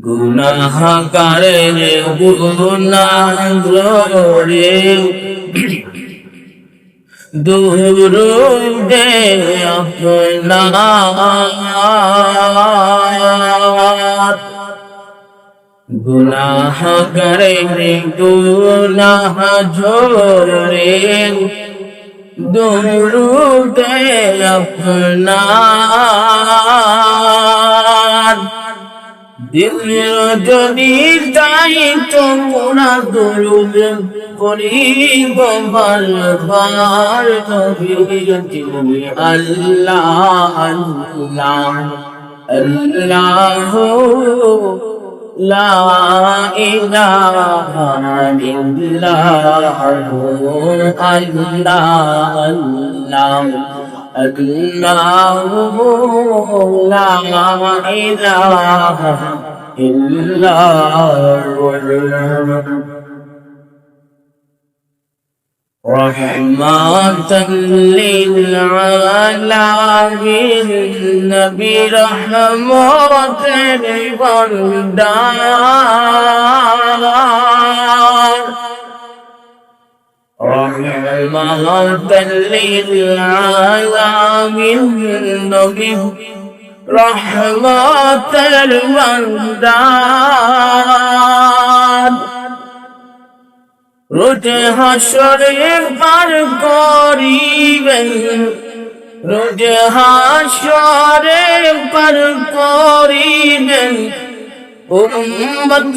গুনাহগারের গুনাহ রে দুরুদে আপনার গুনাহগারের গুনাহ ঝরে দুরুদে আপনার দিল যদি তাই তোমরা দুরুদ পড়িব বারবার নবীর দিলে আল্লাহ আল্লাহ আল্লাহ লা ইলাহা ইল্লাল্লাহ আল্লাহ আল্লাহ আল্লাহ লা ইলাহা ইল্লাল্লাহ রহমাতাল লিল আলামিন নবী রহমতের ভান্ডার রহমাতাল লিল আলামিন নবী রহমতের ভান্ডার রোজ হাসরে পার করিবেন রোজ হাসরে পার করিবেন উম্মত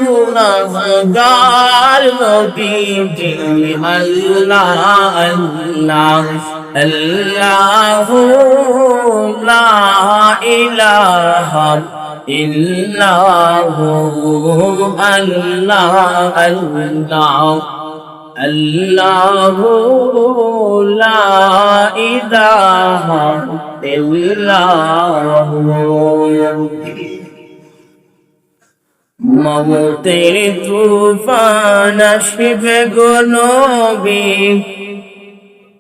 গুনাহগার নবীজি আল্লাহ আল্লাহ আল্লাহু লা ইলাহা ইল্লাল্লাহু আল্লাহ আল্লাহ আল্লাহু লা ইলাহা ইল্লাল্লাহু মওতের তুফান আসবে গো নবী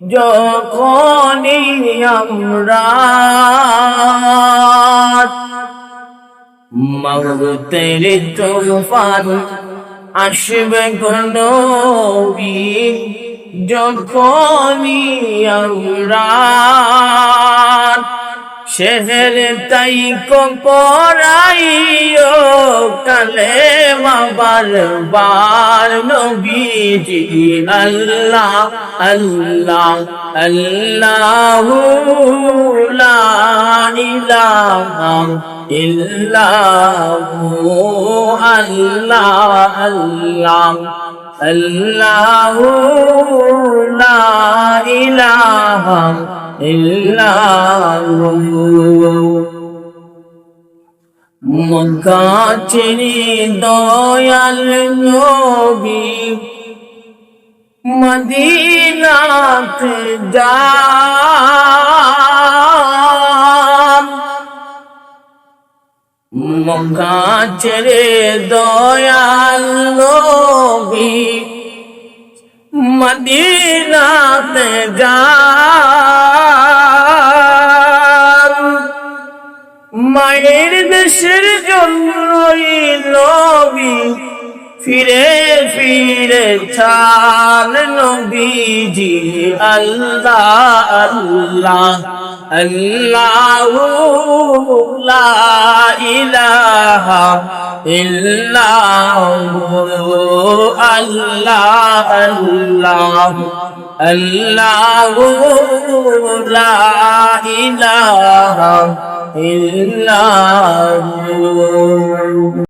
যখনই আমরা মওতের তুফান আসবে গো নবী যখনই আমরা শেহর তাই কো পড়াইও কালেমা বারবার নবীজি আল্লাহ আল্লাহ আল্লাহু লা ইলাহা ইল্লাল্লাহু আল্লাহ আল্লাহ আল্লাহু লা ইলাহা মক্কা ছেড়ে দয়াল নবী মদিনাতে যান মক্কা ছেড়ে দয়াল নবী মদিনাতে যান মায়ের দেশের জন্যই নবী ফিরে ফিরে চান নবীজি আল্লাহ আল্লাহ আল্লাহু লা ইলাহা ইল্লাল্লাহু আল্লাহ আল্লাহ আল্লাহু লা ইলাহা ইল্লাল্লাহু